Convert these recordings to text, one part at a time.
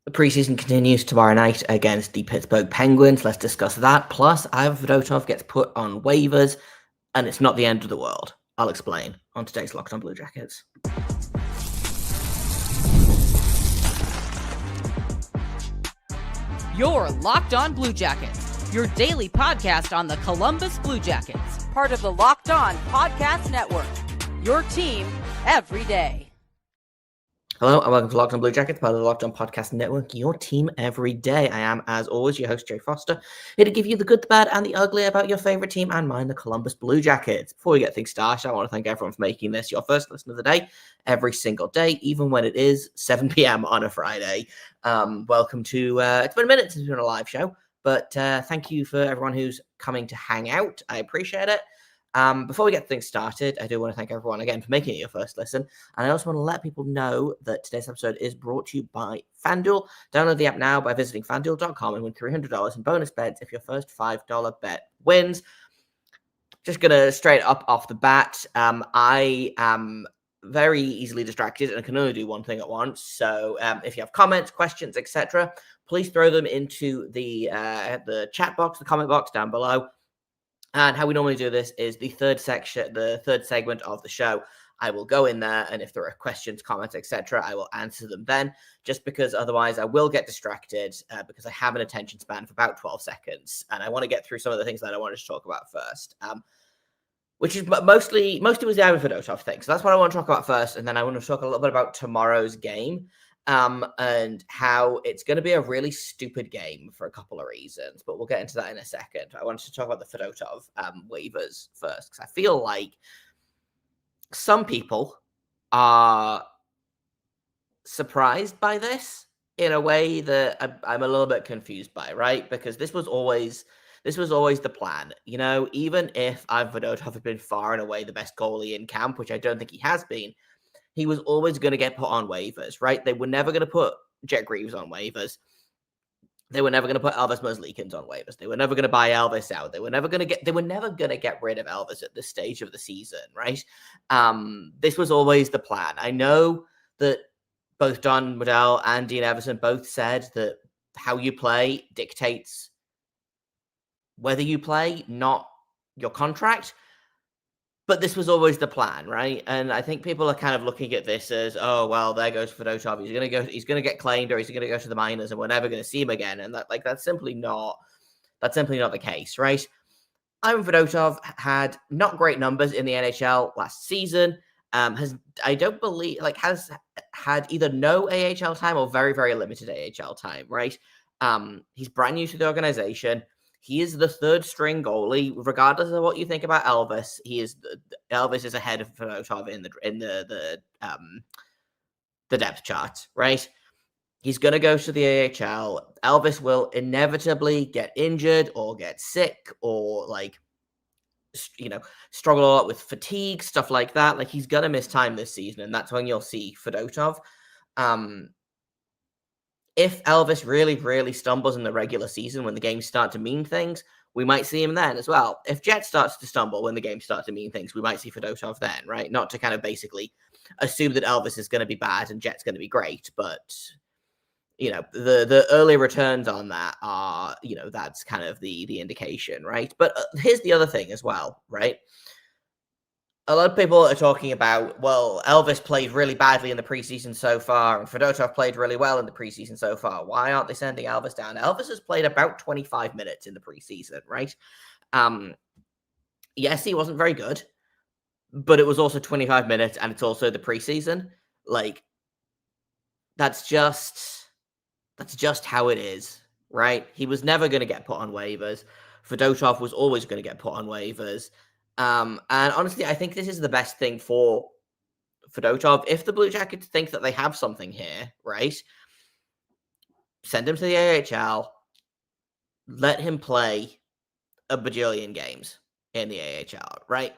The preseason continues tomorrow night against the Pittsburgh Penguins. Let's discuss that. Plus, Ivan Fedotov gets put on waivers, and it's not the end of the world. I'll explain on today's Locked On Blue Jackets. You're Locked On Blue Jackets, your daily podcast on the Columbus Blue Jackets, part of the Locked On Podcast Network, your team every day. Hello and welcome to Locked On Blue Jackets, part of the Locked On Podcast Network, your team every day. I am, as always, your host, Jay Foster, here to give you the good, the bad, and the ugly about your favorite team and mine, the Columbus Blue Jackets. Before we get things started, I want to thank everyone for making this your first listen of the day, every single day, even when it is 7 p.m. on a Friday. Welcome to, it's been a minute since we've done a live show, but thank you for everyone who's coming to hang out. I appreciate it. Before we get things started, I do want to thank everyone again for making it your first listen. And I also want to let people know that today's episode is brought to you by FanDuel. Download the app now by visiting FanDuel.com and win $300 in bonus bets if your first $5 bet wins. Just going to straight up off the bat, I am very easily distracted and can only do one thing at once. So if you have comments, questions, etc., please throw them into the chat box, the comment box down below. And how we normally do this is the third segment of the show. I will go in there, and if there are questions, comments, etc., I will answer them then, just because otherwise I will get distracted because I have an attention span of about 12 seconds, and I want to get through some of the things that I wanted to talk about first, which is mostly was the Ivan Fedotov thing. So that's what I want to talk about first, and then I want to talk a little bit about tomorrow's game. And how it's going to be a really stupid game for a couple of reasons, but we'll get into that in a second. I wanted to talk about the Fedotov waivers first, because I feel like some people are surprised by this in a way that I'm a little bit confused by, right? Because this was always the plan. You know, even if Ivan Fedotov had been far and away the best goalie in camp, which I don't think he has been, he was always going to get put on waivers, right? They were never going to put Jet Greaves on waivers. They were never going to put Elvis Merzlikins on waivers. They were never going to buy Elvis out. They were never going to get rid of Elvis at this stage of the season, right? This was always the plan. I know that both Don Waddell and Dean Everson both said that how you play dictates whether you play, not your contract. But this was always the plan, right? And I think people are kind of looking at this as, oh, well, there goes Fedotov. He's going to get claimed, or he's going to go to the minors, and we're never going to see him again. And that's simply not the case, right? Ivan Fedotov had not great numbers in the NHL last season. Has had either no AHL time or very, very limited AHL time, right? He's brand new to the organization. He is the third string goalie, regardless of what you think about Elvis. Elvis is ahead of Fedotov in the depth chart, right? He's going to go to the AHL. Elvis will inevitably get injured or get sick or struggle a lot with fatigue, stuff like that. Like, he's going to miss time this season, and that's when you'll see Fedotov. If Elvis really, really stumbles in the regular season when the games start to mean things, we might see him then as well. If Jet starts to stumble when the games start to mean things, we might see Fedotov then, right? Not to kind of basically assume that Elvis is going to be bad and Jet's going to be great, but, you know, the early returns on that are, you know, that's kind of the indication, right? But here's the other thing as well, right? A lot of people are talking about, well, Elvis played really badly in the preseason so far, and Fedotov played really well in the preseason so far. Why aren't they sending Elvis down? Elvis has played about 25 minutes in the preseason, right? Yes, he wasn't very good, but it was also 25 minutes, and it's also the preseason. Like, that's just how it is, right? He was never going to get put on waivers. Fedotov was always going to get put on waivers. And honestly, I think this is the best thing for Fedotov. If the Blue Jackets think that they have something here, right, send him to the AHL, let him play a bajillion games in the AHL, right?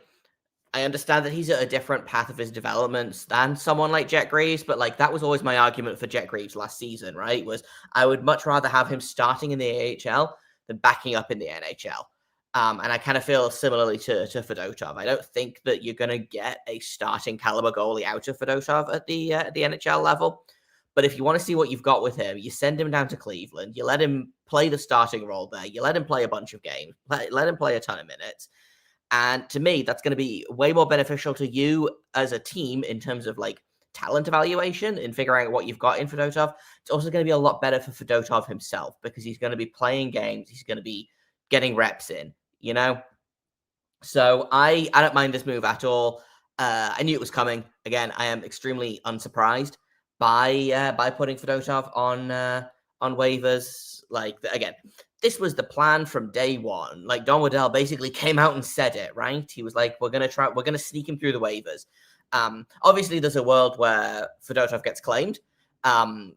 I understand that he's at a different path of his development than someone like Jet Greaves, but like that was always my argument for Jet Greaves last season, right? Was I would much rather have him starting in the AHL than backing up in the NHL. And I kind of feel similarly to Fedotov. I don't think that you're going to get a starting caliber goalie out of Fedotov at the NHL level. But if you want to see what you've got with him, you send him down to Cleveland. You let him play the starting role there. You let him play a bunch of games. Let him play a ton of minutes. And to me, that's going to be way more beneficial to you as a team in terms of like talent evaluation and figuring out what you've got in Fedotov. It's also going to be a lot better for Fedotov himself because he's going to be playing games. He's going to be getting reps in, you know? So I don't mind this move at all. I knew it was coming. Again, I am extremely unsurprised by putting Fedotov on waivers. Like again, this was the plan from day one. Like Don Waddell basically came out and said it, right? He was like, we're gonna sneak him through the waivers. Obviously, there's a world where Fedotov gets claimed,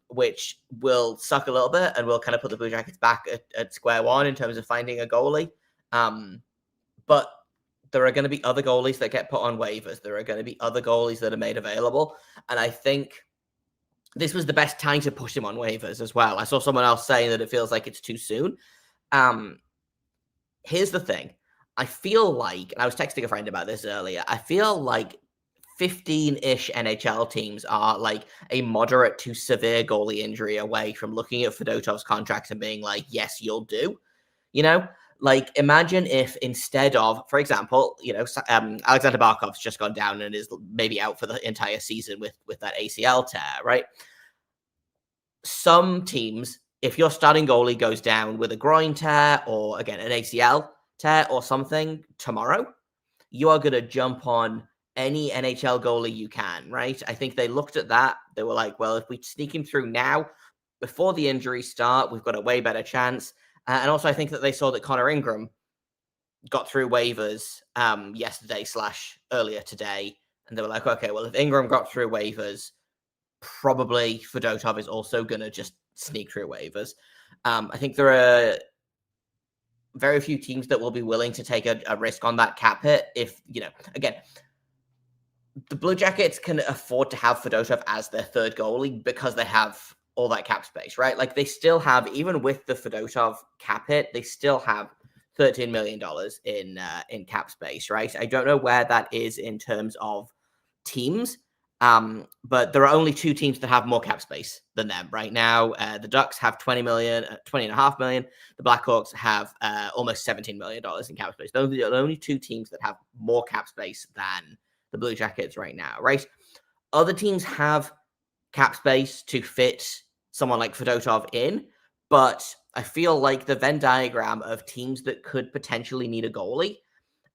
which will suck a little bit and will kind of put the Blue Jackets back at square one in terms of finding a goalie. But there are going to be other goalies that get put on waivers. There are going to be other goalies that are made available. And I think this was the best time to push him on waivers as well. I saw someone else saying that it feels like it's too soon. Here's the thing. I feel like, and I was texting a friend about this earlier, I feel like 15-ish NHL teams are like a moderate to severe goalie injury away from looking at Fedotov's contracts and being like, yes, you'll do. You know? Like, imagine if instead of, for example, Alexander Barkov's just gone down and is maybe out for the entire season with that ACL tear, right? Some teams, if your starting goalie goes down with a groin tear or, again, an ACL tear or something tomorrow, you are going to jump on any NHL goalie you can, right? I think they looked at that. They were like, well, if we sneak him through now, before the injuries start, we've got a way better chance. And also, I think that they saw that Connor Ingram got through waivers yesterday / earlier today. And they were like, okay, well, if Ingram got through waivers, probably Fedotov is also going to just sneak through waivers. I think there are very few teams that will be willing to take a risk on that cap hit. If, again, the Blue Jackets can afford to have Fedotov as their third goalie because they have all that cap space, right? Like they still have, even with the Fedotov cap hit, they still have $13 million in cap space, right? I don't know where that is in terms of teams, but there are only two teams that have more cap space than them right now. The Ducks have $20.5 million. The Blackhawks have almost $17 million in cap space. Those are the only two teams that have more cap space than the Blue Jackets right now, right? Other teams have cap space to fit someone like Fedotov in, but I feel like the Venn diagram of teams that could potentially need a goalie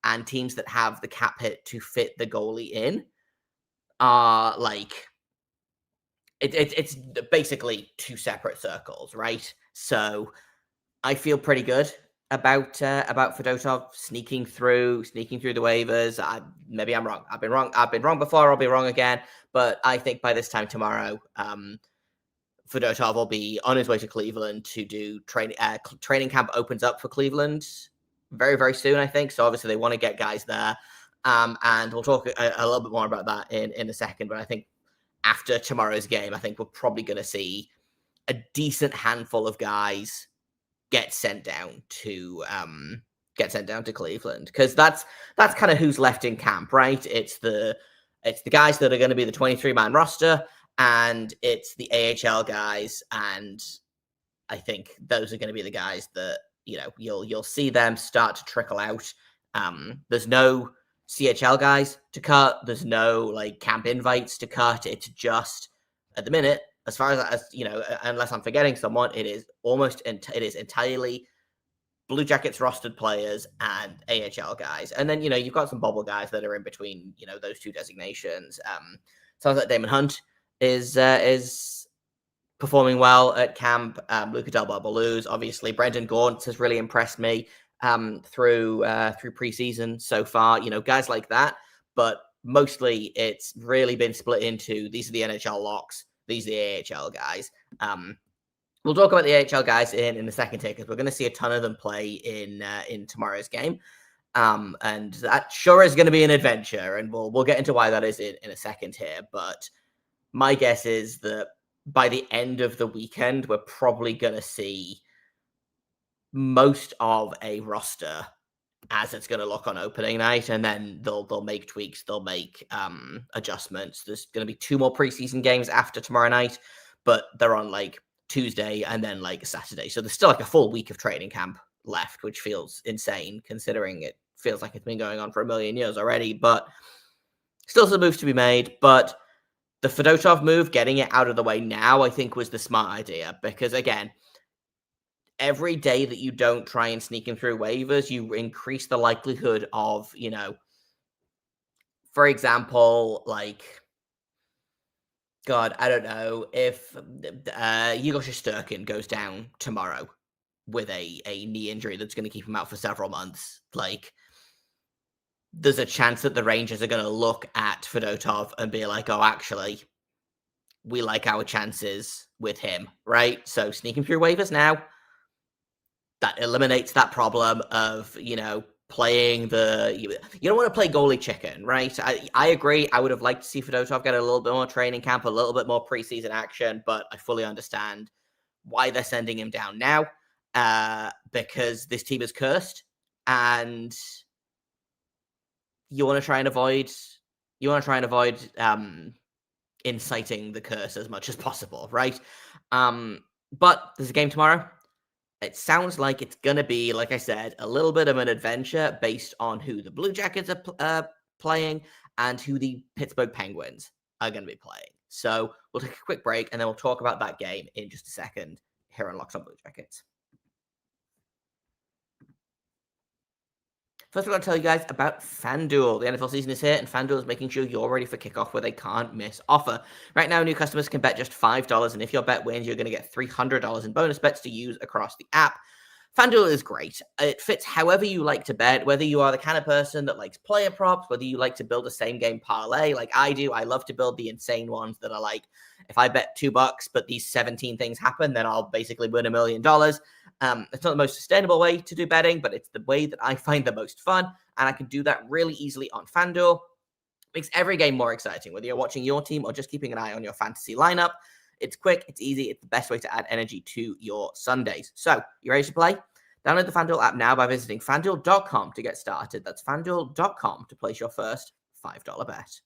and teams that have the cap hit to fit the goalie in are like it's basically two separate circles, right? So I feel pretty good about Fedotov sneaking through the waivers. Maybe I'm wrong. I've been wrong before. I'll be wrong again. But I think by this time tomorrow, Fedotov will be on his way to Cleveland to do training. Training camp opens up for Cleveland very, very soon, I think. So obviously they want to get guys there. And we'll talk a little bit more about that in a second. But I think after tomorrow's game, I think we're probably going to see a decent handful of guys get sent down to Cleveland, because that's kind of who's left in camp, right? It's the guys that are going to be the 23-man roster, and it's the AHL guys, and I think those are going to be the guys that you'll see them start to trickle out. There's no CHL guys to cut. There's no like camp invites to cut. It's just at the minute, as far as unless I'm forgetting someone, it is entirely Blue Jackets rostered players and AHL guys. And then, you've got some bubble guys that are in between, those two designations. Sounds like Damon Hunt is performing well at camp. Luca Del Barbaluz, obviously. Brendan Gaunce has really impressed me through preseason so far. Guys like that. But mostly it's really been split into, these are the NHL locks, these are the AHL guys. We'll talk about the AHL guys in a second here, because we're going to see a ton of them play in tomorrow's game. And that sure is going to be an adventure, and we'll get into why that is in a second here. But my guess is that by the end of the weekend, we're probably going to see most of a roster as it's going to look on opening night, and then they'll make tweaks, they'll make adjustments. There's going to be 2 more preseason games after tomorrow night, but they're on like Tuesday and then like Saturday. So there's still like a full week of training camp left, which feels insane considering it feels like it's been going on for a million years already, but still some moves to be made. But the Fedotov move, getting it out of the way now, I think was the smart idea because, again, every day that you don't try and sneak him through waivers, you increase the likelihood of, for example, like, God, I don't know, if Igor Shesterkin goes down tomorrow with a knee injury that's going to keep him out for several months, like, there's a chance that the Rangers are going to look at Fedotov and be like, oh, actually, we like our chances with him, right? So sneaking through waivers now, that eliminates that problem of, playing you don't want to play goalie chicken, right? I agree. I would have liked to see Fedotov get a little bit more training camp, a little bit more preseason action, but I fully understand why they're sending him down now, because this team is cursed, and you want to try and avoid inciting the curse as much as possible, right? But there's a game tomorrow. It sounds like it's going to be, like I said, a little bit of an adventure based on who the Blue Jackets are playing and who the Pittsburgh Penguins are going to be playing. So we'll take a quick break and then we'll talk about that game in just a second here on Locked On Blue Jackets. First, we're going to tell you guys about FanDuel. The NFL season is here, and FanDuel is making sure you're ready for kickoff with a can't-miss offer. Right now, new customers can bet just $5, and if your bet wins, you're going to get $300 in bonus bets to use across the app. FanDuel is great. It fits however you like to bet, whether you are the kind of person that likes player props, whether you like to build a same-game parlay like I do. I love to build the insane ones that are like, if I bet $2, but these 17 things happen, then I'll basically win $1 million. It's not the most sustainable way to do betting, but it's the way that I find the most fun, and I can do that really easily on FanDuel. Makes every game more exciting, whether you're watching your team or just keeping an eye on your fantasy lineup. It's quick, it's easy, it's the best way to add energy to your Sundays. So, you ready to play? Download the FanDuel app now by visiting FanDuel.com to get started. That's FanDuel.com to place your first $5 bet.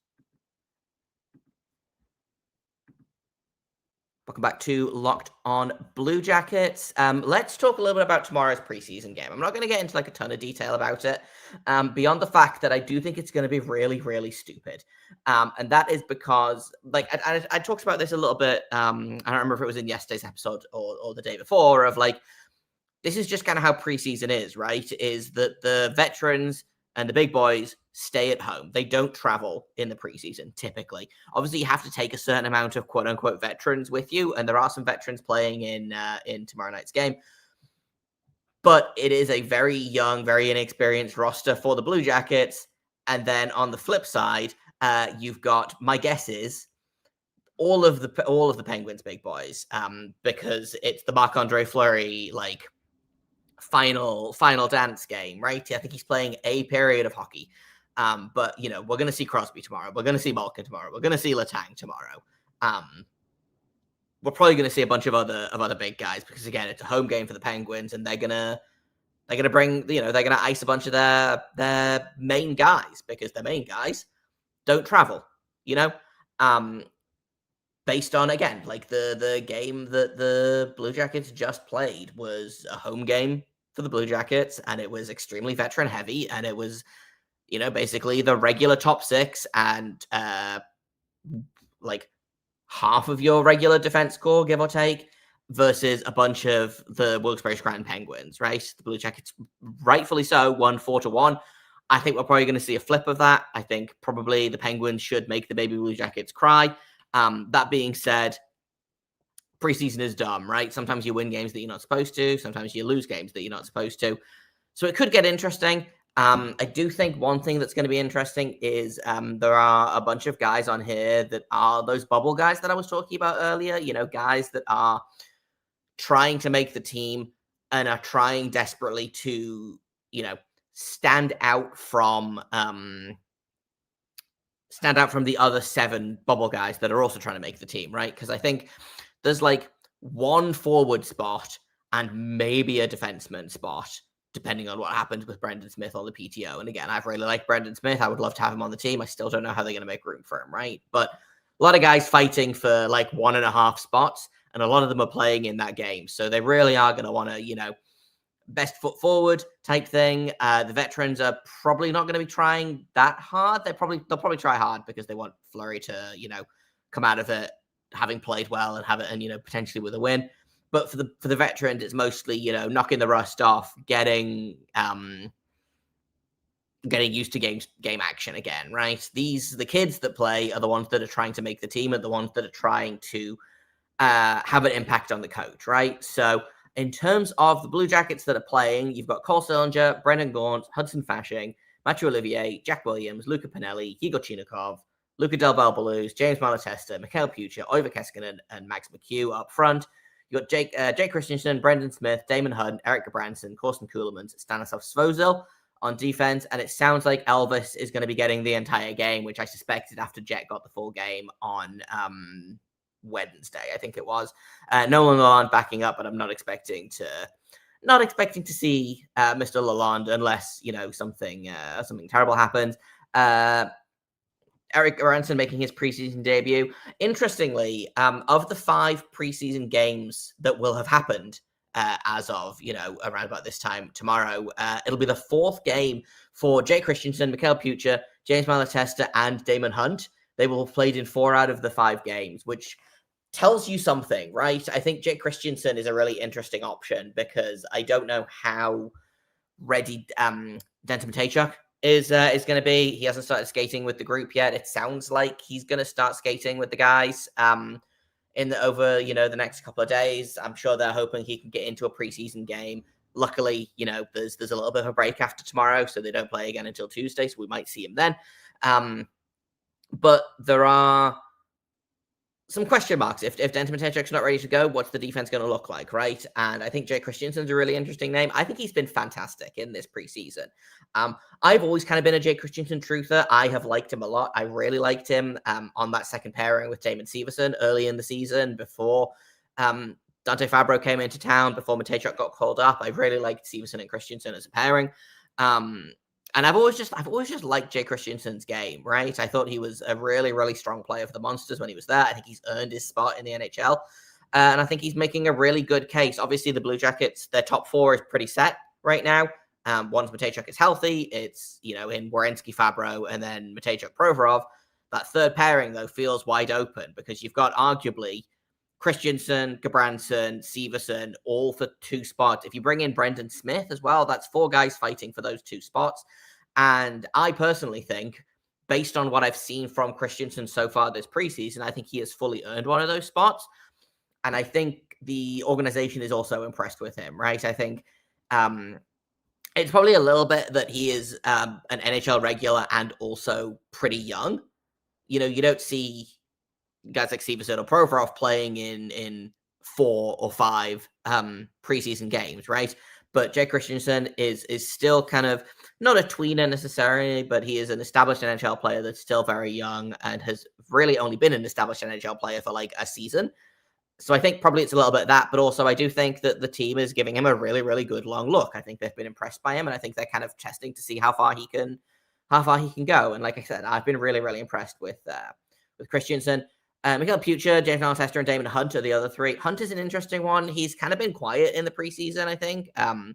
Welcome back to Locked On Blue Jackets. Let's talk a little bit about tomorrow's preseason game. I'm not going to get into like a ton of detail about it, beyond the fact that I do think it's going to be really, really stupid. And that is because, like, I talked about this a little bit. I don't remember if it was in yesterday's episode or the day before, of like, this is just kind of how preseason is, right? Is that the veterans and the big boys stay at home. They don't travel in the preseason, typically. Obviously, you have to take a certain amount of quote-unquote veterans with you, and there are some veterans playing in tomorrow night's game. But it is a very young, very inexperienced roster for the Blue Jackets. And then on the flip side, you've got, my guess is, all of the Penguins' big boys, because it's the Marc-Andre Fleury, like, final dance game, right? I think he's playing a period of hockey. But we're going to see Crosby tomorrow. We're going to see Malkin tomorrow. We're going to see Letang tomorrow. We're probably going to see a bunch of other big guys because, again, it's a home game for the Penguins, and they're gonna bring, they're gonna ice a bunch of their main guys because their main guys don't travel. Based on, again, like the game that the Blue Jackets just played was a home game for the Blue Jackets, and it was extremely veteran heavy, and it was, basically the regular top six and like half of your regular defense core, give or take, versus a bunch of the Wilkes-Barre Scranton Penguins, right? The Blue Jackets, rightfully so, won 4-1. I think we're probably going to see a flip of that. I think probably the Penguins should make the baby Blue Jackets cry. That being said, preseason is dumb, right? Sometimes you win games that you're not supposed to. Sometimes you lose games that you're not supposed to. So it could get interesting. I do think one thing that's going to be interesting is there are a bunch of guys on here that are those bubble guys that I was talking about earlier, guys that are trying to make the team and are trying desperately to, stand out from the other 7 bubble guys that are also trying to make the team, right? Because I think there's like one forward spot and maybe a defenseman spot, depending on what happens with Brendan Smith or the PTO. And again, I've really liked Brendan Smith. I would love to have him on the team. I still don't know how they're going to make room for him, right? But lot of guys fighting for like 1.5 spots, and a lot of them are playing in that game. So they really are going to want to, best foot forward type thing. The veterans are probably not going to be trying that hard. They'll probably try hard because they want Fleury to, come out of it having played well and have it and, potentially with a win. But for the veterans, it's mostly, knocking the rust off, getting used to game action again, right? The kids that play are the ones that are trying to make the team, and the ones that are trying to have an impact on the coach, right? So in terms of the Blue Jackets that are playing, you've got Cole Sillinger, Brendan Gaunce, Hudson Fasching, Matthew Olivier, Jack Williams, Luca Pinelli, Igor Chinikov, Luca Del Belbaluz, James Malatesta, Mikhail Pucher, Oiver Keskinen, and Max McHugh up front. You got Jake Christensen, Brendan Smith, Damon Hunt, Eric Gabranson, Corson Kuhlemans, Stanislav Svozil on defense, and it sounds like Elvis is going to be getting the entire game, which I suspected after Jet got the full game on Wednesday, I think it was. Nolan Lalonde backing up, but I'm not expecting to see Mr. Lalonde unless something terrible happens. Eric Gabranson making his preseason debut. Interestingly, of the 5 preseason games that will have happened as of, around about this time tomorrow, it'll be the 4th game for Jay Christensen, Mikhail Pucher, James Malatesta, and Damon Hunt. They will have played in 4 out of the 5 games, which tells you something, right? I think Jay Christensen is a really interesting option because I don't know how ready Denton Matejchuk is going to be. He hasn't started skating with the group yet. It sounds like he's going to start skating with the guys over the next couple of days. I'm sure they're hoping he can get into a preseason game. Luckily, there's a little bit of a break after tomorrow, so they don't play again until Tuesday, so we might see him then. But there are some question marks. If Denton Matejchuk's not ready to go, what's the defense going to look like, right? And I think Jay Christensen's a really interesting name. I think he's been fantastic in this preseason. I've always kind of been a Jay Christensen truther. I have liked him a lot. I really liked him on that second pairing with Damon Severson early in the season before Dante Fabro came into town, before Matejchuk got called up. I really liked Severson and Christensen as a pairing. And I've always just liked Jay Christensen's game, right? I thought he was a really, really strong player for the Monsters when he was there. I think he's earned his spot in the NHL. And I think he's making a really good case. Obviously, the Blue Jackets, their top 4 is pretty set right now. Once Matejchuk is healthy, it's, in Werenski, Fabro, and then Matejchuk, Provorov. That third pairing, though, feels wide open because you've got arguably Christensen, Gabranson, Severson, all for 2 spots. If you bring in Brendan Smith as well, that's 4 guys fighting for those 2 spots. And I personally think, based on what I've seen from Christensen so far this preseason, I think he has fully earned one of those spots. And I think the organization is also impressed with him, right? I think it's probably a little bit that he is an NHL regular and also pretty young. You don't see guys like Severson or Provorov playing in 4 or 5 preseason games, right? But Jay Christensen is still kind of not a tweener necessarily, but he is an established NHL player that's still very young and has really only been an established NHL player for like a season. So I think probably it's a little bit of that, but also I do think that the team is giving him a really, really good long look. I think they've been impressed by him, and I think they're kind of testing to see how far he can go. And like I said, I've been really, really impressed with Christensen. Mikhail Pucher, James Malatesta, and Damon Hunt are the other 3. Hunt is an interesting one. He's kind of been quiet in the preseason, I think. I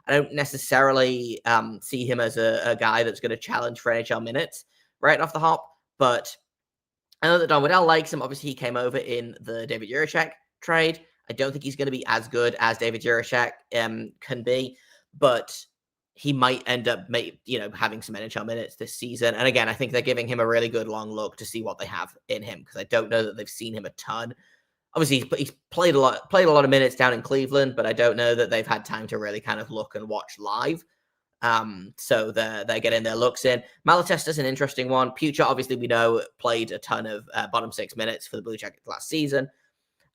don't necessarily see him as a guy that's going to challenge for NHL minutes right off the hop, but I know that Don Waddell likes him. Obviously, he came over in the David Jiricek trade. I don't think he's going to be as good as David Jiricek can be, but he might end up, having some NHL minutes this season. And again, I think they're giving him a really good long look to see what they have in him, because I don't know that they've seen him a ton. Obviously, he's played a lot of minutes down in Cleveland, but I don't know that they've had time to really kind of look and watch live. So they're getting their looks in. Malatesta's an interesting one. Pucher, obviously, we know, played a ton of bottom 6 minutes for the Blue Jackets last season.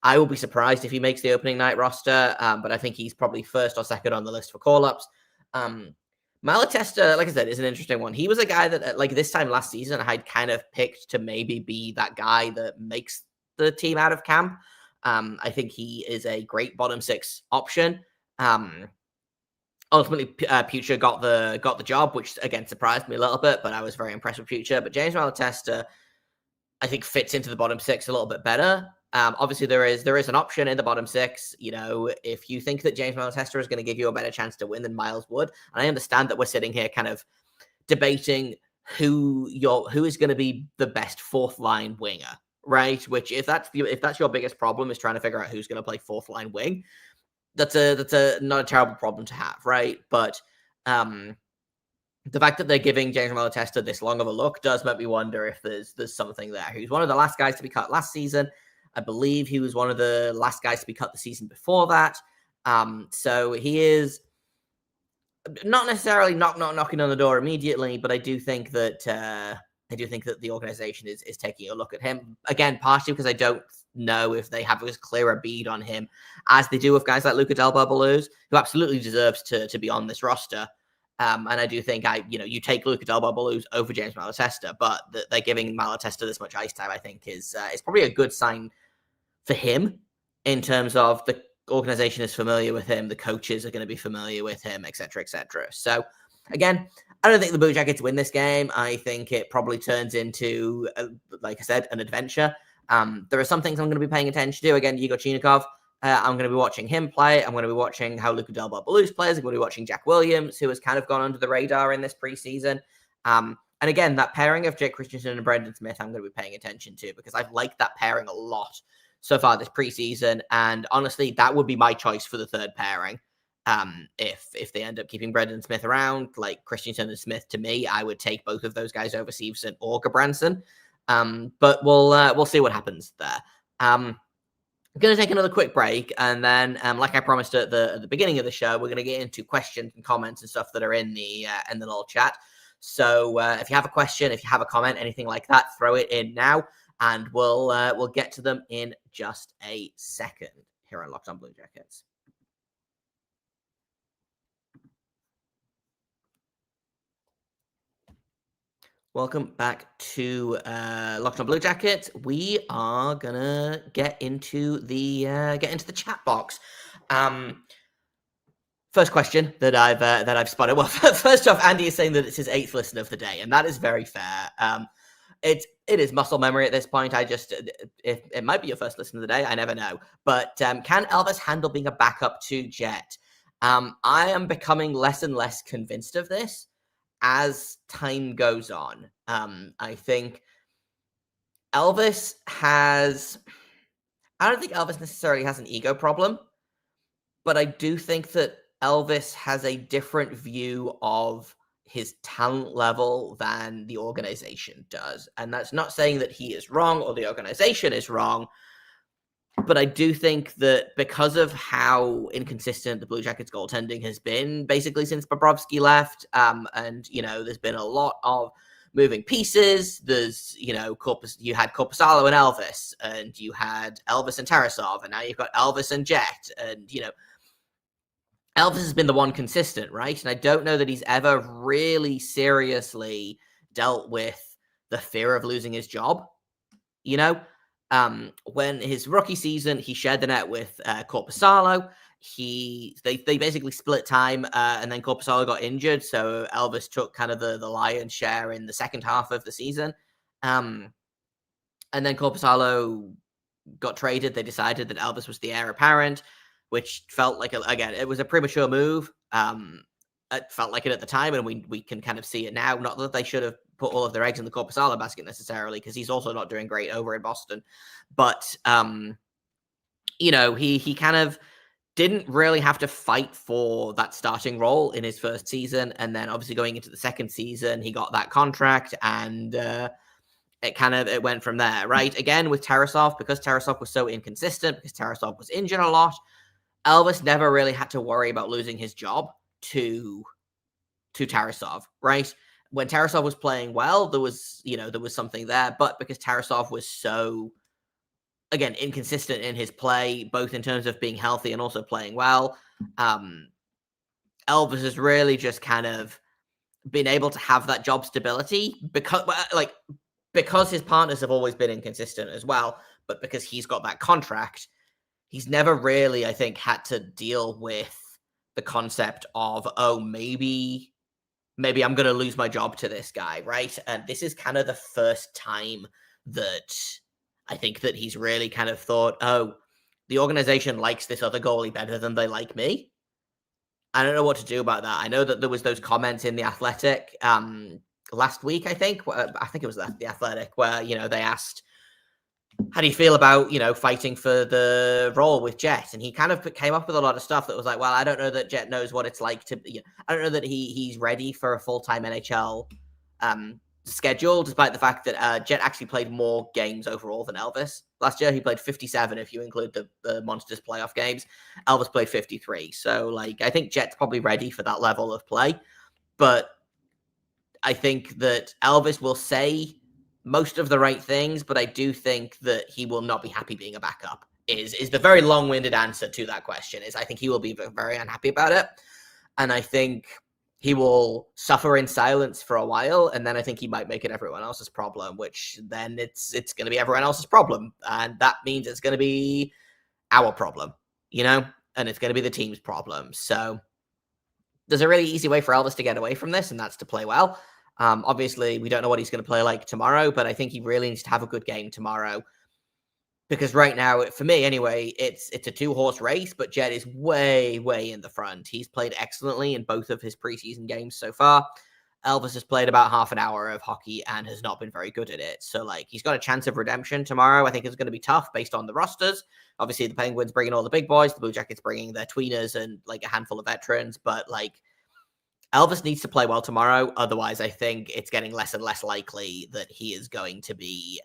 I will be surprised if he makes the opening night roster, but I think he's probably first or second on the list for call-ups. Malatesta, like I said, is an interesting one. He was a guy that, like this time last season, I'd kind of picked to maybe be that guy that makes the team out of camp. I think he is a great bottom 6 option. Ultimately, Pucher got the job, which again surprised me a little bit, but I was very impressed with Pucher. But James Malatesta, I think fits into the bottom six a little bit better. Obviously, there is an option in the bottom six. If you think that James Malatesta is going to give you a better chance to win than Miles would, and I understand that we're sitting here kind of debating who is going to be the best fourth line winger, right? Which if that's your biggest problem is trying to figure out who's going to play fourth line wing, that's a not a terrible problem to have, right? But the fact that they're giving James Malatesta this long of a look does make me wonder if there's something there. He was one of the last guys to be cut last season. I believe he was one of the last guys to be cut the season before that. So he is not necessarily knocking on the door immediately, but I do think that the organization is taking a look at him again, partially because I don't know if they have as clear a bead on him as they do with guys like Luca Del Barbaluz, who absolutely deserves to be on this roster. And I do think you take Luca Del Barbaluz over James Malatesta, but they're giving Malatesta this much ice time, I think is probably a good sign for him in terms of the organization is familiar with him, the coaches are going to be familiar with him, etc., etc. So again, I don't think the Blue Jackets win this game. I think it probably turns into, like I said, an adventure. There are some things I'm going to be paying attention to. Again, Igor Chinikov, I'm going to be watching him play. I'm going to be watching how Luca Del Barbaluz plays. I'm going to be watching Jack Williams, who has kind of gone under the radar in this preseason. And again, that pairing of Jake Christensen and Brendan Smith, I'm going to be paying attention to because I've liked that pairing a lot so far this preseason. And honestly, that would be my choice for the third pairing. If they end up keeping Brendan Smith around, like Christensen and Smith, to me, I would take both of those guys over Severson or Gabranson. But we'll see what happens there. I'm going to take another quick break, and then, like I promised at the beginning of the show, we're going to get into questions and comments and stuff that are in the little chat. So if you have a question, if you have a comment, anything like that, throw it in now, and we'll get to them in just a second here on Locked On Blue Jackets. Welcome back to Locked On Blue Jackets. We are gonna get into the chat box. First question that I've spotted. Well, first off, Andy is saying that it's his 8th listen of the day, and that is very fair. It is muscle memory at this point. It might be your first listen of the day. I never know. But can Elvis handle being a backup to Jet? I am becoming less and less convinced of this as time goes on. I think Elvis has... I don't think Elvis necessarily has an ego problem, but I do think that Elvis has a different view of his talent level than the organization does. And that's not saying that he is wrong or the organization is wrong, but I do think that because of how inconsistent the Blue Jackets goaltending has been basically since Bobrovsky left, and, there's been a lot of moving pieces. There's, you had Korpisalo and Elvis, and you had Elvis and Tarasov, and now you've got Elvis and Jet, and, Elvis has been the one consistent, right? And I don't know that he's ever really seriously dealt with the fear of losing his job, when his rookie season, he shared the net with Korpisalo. They basically split time, and then Korpisalo got injured, so Elvis took kind of the lion's share in the second half of the season. And then Korpisalo got traded. They decided that Elvis was the heir apparent, which felt like, it was a premature move. It felt like it at the time, and we can kind of see it now. Not that they should have put all of their eggs in the Korpisalo basket necessarily, because he's also not doing great over in Boston. But, he kind of didn't really have to fight for that starting role in his first season. And then obviously going into the second season, he got that contract, and it went from there, right? Again, with Tarasov, because Tarasov was so inconsistent, because Tarasov was injured a lot, Elvis never really had to worry about losing his job to Tarasov, right? When Tarasov was playing well, there was something there, but because Tarasov was so, again, inconsistent in his play, both in terms of being healthy and also playing well, Elvis has really just kind of been able to have that job stability because his partners have always been inconsistent as well, but because he's got that contract, he's never really, I think, had to deal with the concept of, maybe I'm going to lose my job to this guy, right? And this is kind of the first time that I think that he's really kind of thought, oh, the organization likes this other goalie better than they like me. I don't know what to do about that. I know that there was those comments in The Athletic last week, I think. I think it was The Athletic, where, they asked, how do you feel about, fighting for the role with Jet? And he kind of came up with a lot of stuff that was like, well, I don't know that Jet knows what it's like to, I don't know that he's ready for a full-time NHL schedule, despite the fact that Jet actually played more games overall than Elvis. Last year, he played 57 if you include the Monsters playoff games. Elvis played 53. So, I think Jet's probably ready for that level of play. But I think that Elvis will say most of the right things, but I do think that he will not be happy being a backup, is the very long-winded answer to that question. I think he will be very unhappy about it. And I think he will suffer in silence for a while, and then I think he might make it everyone else's problem, which then it's going to be everyone else's problem. And that means it's going to be our problem, and it's going to be the team's problem. So there's a really easy way for Elvis to get away from this, and that's to play well. Obviously, we don't know what he's going to play like tomorrow, but I think he really needs to have a good game tomorrow. Because right now, for me anyway, it's a two-horse race, but Jet is way, way in the front. He's played excellently in both of his preseason games so far. Elvis has played about half an hour of hockey and has not been very good at it. So, he's got a chance of redemption tomorrow. I think it's going to be tough based on the rosters. Obviously, the Penguins bringing all the big boys, the Blue Jackets bringing their tweeners and, a handful of veterans. But, Elvis needs to play well tomorrow. Otherwise, I think it's getting less and less likely that he is going to be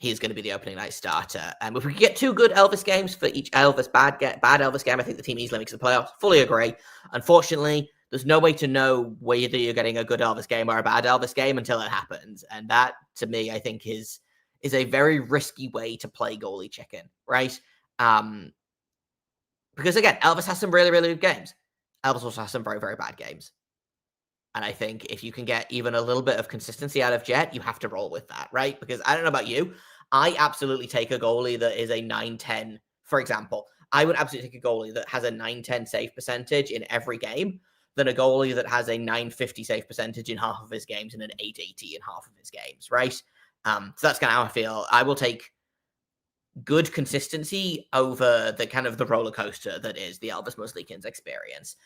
the opening night starter. And if we can get 2 good Elvis games for each bad Elvis game, I think the team easily makes the playoffs. Fully agree. Unfortunately, there's no way to know whether you're getting a good Elvis game or a bad Elvis game until it happens. And that, to me, I think is a very risky way to play goalie chicken, right? Because, again, Elvis has some really, really good games. Elvis also has some very, very bad games. And I think if you can get even a little bit of consistency out of Jet, you have to roll with that, right? Because I don't know about you, I absolutely take a goalie that is a 9-10, for example. I would absolutely take a goalie that has a 9-10 save percentage in every game than a goalie that has a 950 save percentage in half of his games and an 880 in half of his games, right? So that's kind of how I feel. I will take good consistency over the kind of the roller coaster that is the Elvis Muslikins experience.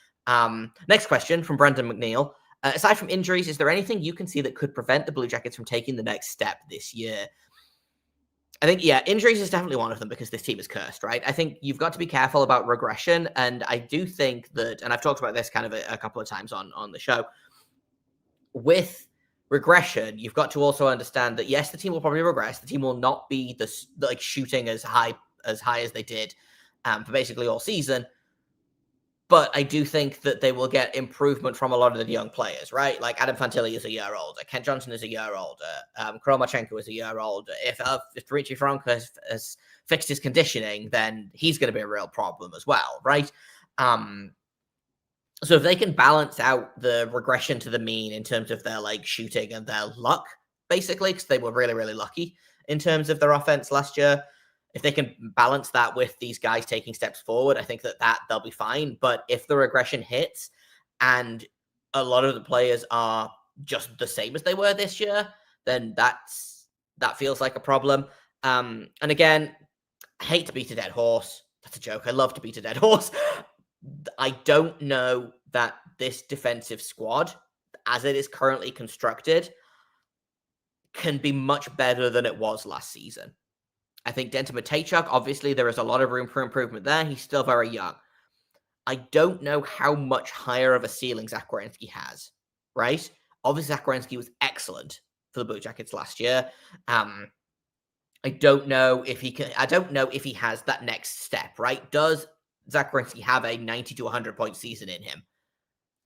Next question from Brendan McNeil. Aside from injuries, is there anything you can see that could prevent the Blue Jackets from taking the next step this year? I think, injuries is definitely one of them because this team is cursed, right? I think you've got to be careful about regression. And I do think that, and I've talked about this kind of a couple of times on the show, with regression, you've got to also understand that, yes, the team will probably regress. The team will not be shooting as high as they did for basically all season. But I do think that they will get improvement from a lot of the young players, right? Like Adam Fantilli is a year older. Kent Johnson is a year older. Kromachenko is a year older. If Richie Franco has fixed his conditioning, then he's going to be a real problem as well, right? So if they can balance out the regression to the mean in terms of their shooting and their luck, basically, because they were really, really lucky in terms of their offense last year, if they can balance that with these guys taking steps forward, I think that they'll be fine. But if the regression hits and a lot of the players are just the same as they were this year, then that feels like a problem. And again, I hate to beat a dead horse. That's a joke. I love to beat a dead horse. I don't know that this defensive squad, as it is currently constructed, can be much better than it was last season. I think Denton Matejchuk, obviously, there is a lot of room for improvement there. He's still very young. I don't know how much higher of a ceiling Zach Werenski has, right? Obviously, Zach Werenski was excellent for the Blue Jackets last year. I don't know if he can. I don't know if he has that next step, right? Does Zach Werenski have a 90 to 100 point season in him?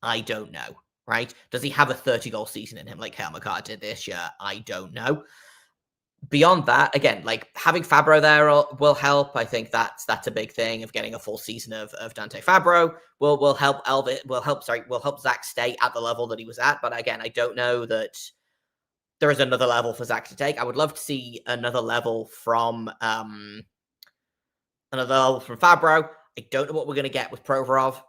I don't know, right? Does he have a 30-goal season in him like Cale Makar did this year? I don't know. Beyond that, again, having Fabro there will help. I think that's a big thing of getting a full season of Dante Fabro will help help Zach stay at the level that he was at. But again, I don't know that there is another level for Zach to take. I would love to see another level from Fabro. I don't know what we're going to get with Provorov.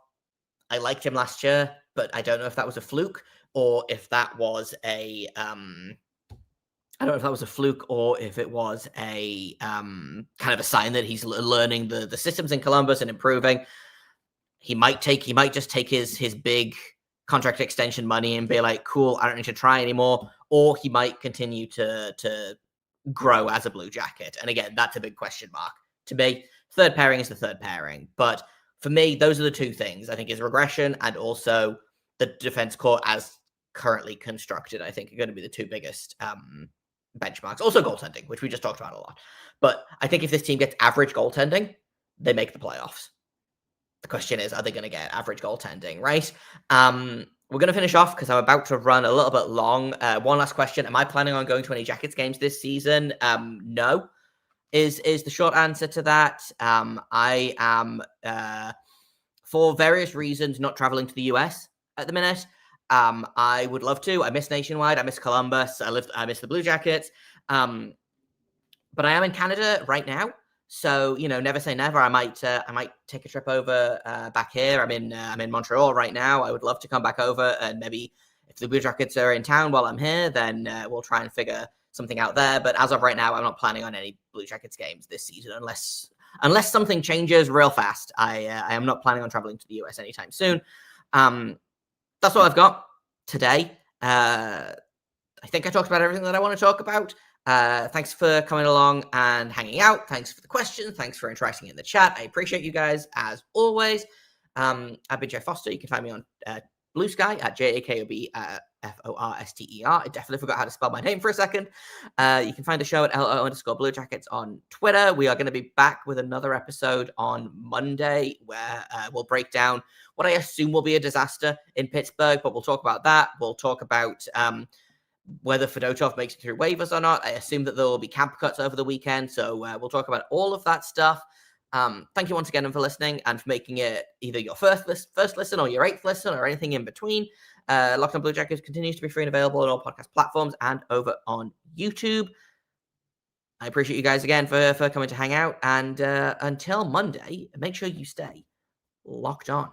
I liked him last year, but I don't know if that was a fluke or if that was I don't know if that was a fluke or if it was a kind of a sign that he's learning the systems in Columbus and improving. He might just take his big contract extension money and be like, cool, I don't need to try anymore. Or he might continue to grow as a Blue Jacket. And again, that's a big question mark. To me, third pairing is the third pairing. But for me, those are the two things. I think his regression and also the defense core as currently constructed, I think, are going to be the two biggest benchmarks. Also goaltending, which we just talked about a lot. But I think if this team gets average goaltending, they make the playoffs. The question is, are they going to get average goaltending, right? We're going to finish off because I'm about to run a little bit long. One last question. Am I planning on going to any Jackets games this season? No, is the short answer to that. I am, for various reasons, not traveling to the US at the minute. I would love to. I miss Nationwide. I miss Columbus. I miss the Blue Jackets. But I am in Canada right now. So, never say never. I might take a trip over back here. I'm in Montreal right now. I would love to come back over, and maybe if the Blue Jackets are in town while I'm here, then we'll try and figure something out there. But as of right now, I'm not planning on any Blue Jackets games this season unless something changes real fast. I am not planning on traveling to the US anytime soon. That's all I've got today. I think I talked about everything that I want to talk about. Thanks for coming along and hanging out. Thanks for the questions. Thanks for interacting in the chat. I appreciate you guys as always. I've been Jay Foster. You can find me on Blue Sky at JAKOB FORSTER. I definitely forgot how to spell my name for a second. You can find the show at LO_Blue Jackets on Twitter. We are going to be back with another episode on Monday where we'll break down what I assume will be a disaster in Pittsburgh, but we'll talk about that. We'll talk about whether Fedotov makes it through waivers or not. I assume that there will be camp cuts over the weekend, so we'll talk about all of that stuff. Thank you once again for listening and for making it either your first listen or your 8th listen or anything in between. Locked On Blue Jackets continues to be free and available on all podcast platforms and over on YouTube. I appreciate you guys again for coming to hang out, and until Monday, make sure you stay locked on.